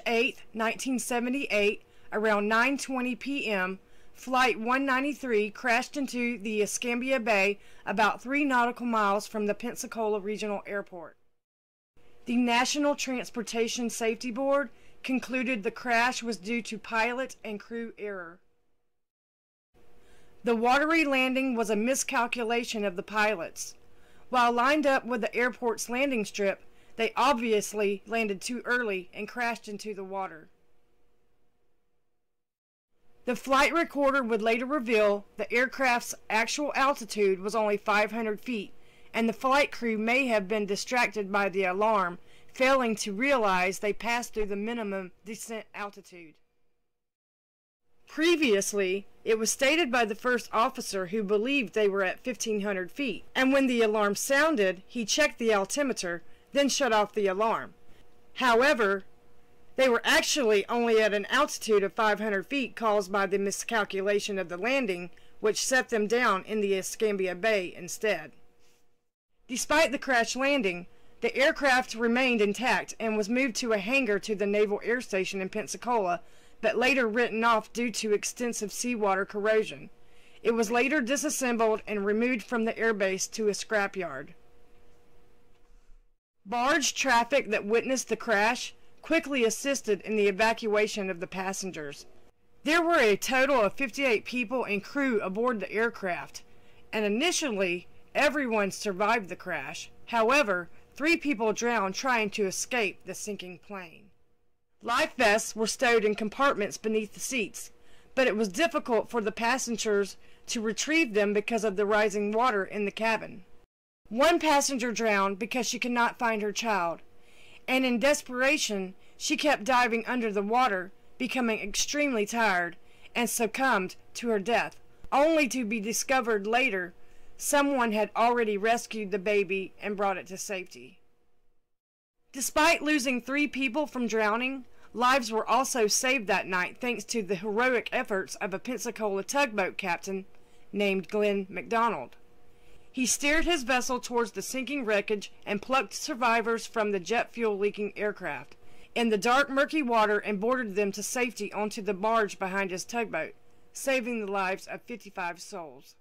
8, 1978, around 9:20 p.m., Flight 193 crashed into the Escambia Bay about 3 nautical miles from the Pensacola Regional Airport. The National Transportation Safety Board concluded the crash was due to pilot and crew error. The watery landing was a miscalculation of the pilots. While lined up with the airport's landing strip, they obviously landed too early and crashed into the water. The flight recorder would later reveal the aircraft's actual altitude was only 500 feet, and the flight crew may have been distracted by the alarm, failing to realize they passed through the minimum descent altitude. Previously, it was stated by the first officer who believed they were at 1,500 feet, and when the alarm sounded, he checked the altimeter, then shut off the alarm. However, they were actually only at an altitude of 500 feet caused by the miscalculation of the landing, which set them down in the Escambia Bay instead. Despite the crash landing, the aircraft remained intact and was moved to a hangar to the Naval Air Station in Pensacola, but later written off due to extensive seawater corrosion. It was later disassembled and removed from the airbase to a scrapyard. Barge traffic that witnessed the crash quickly assisted in the evacuation of the passengers. There were a total of 58 people and crew aboard the aircraft, and initially everyone survived the crash. However, 3 people drowned trying to escape the sinking plane. Life vests were stowed in compartments beneath the seats, but it was difficult for the passengers to retrieve them because of the rising water in the cabin. One passenger drowned because she could not find her child, and in desperation, she kept diving under the water, becoming extremely tired, and succumbed to her death, only to be discovered later someone had already rescued the baby and brought it to safety. Despite losing 3 people from drowning, lives were also saved that night thanks to the heroic efforts of a Pensacola tugboat captain named Glenn McDonald. He steered his vessel towards the sinking wreckage and plucked survivors from the jet fuel leaking aircraft in the dark, murky water and boarded them to safety onto the barge behind his tugboat, saving the lives of 55 souls.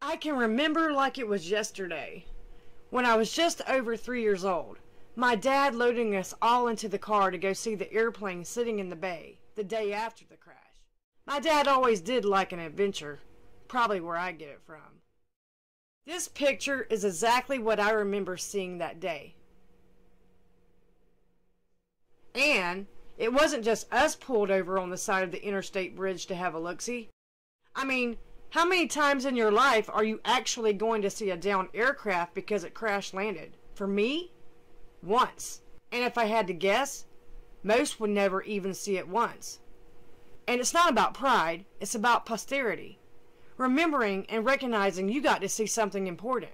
I can remember like it was yesterday, when I was just over 3 years old, my dad loading us all into the car to go see the airplane sitting in the bay the day after the crash. My dad always did like an adventure, probably where I get it from. This picture is exactly what I remember seeing that day. And it wasn't just us pulled over on the side of the interstate bridge to have a look-see. I mean, how many times in your life are you actually going to see a downed aircraft because it crash landed? For me, once. And if I had to guess, most would never even see it once. And it's not about pride, it's about posterity. Remembering and recognizing you got to see something important.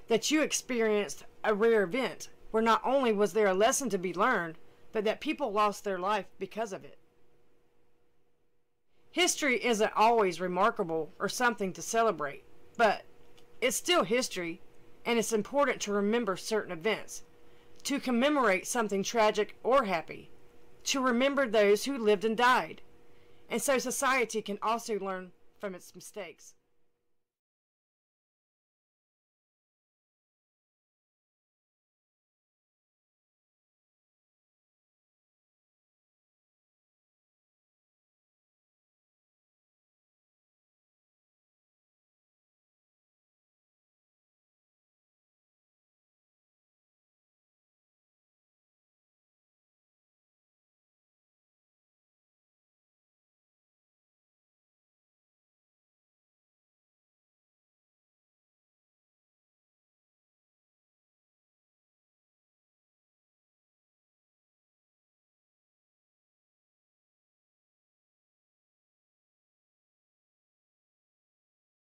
That you experienced a rare event where not only was there a lesson to be learned, but that people lost their life because of it. History isn't always remarkable or something to celebrate, but it's still history, and it's important to remember certain events, to commemorate something tragic or happy, to remember those who lived and died, and so society can also learn from its mistakes.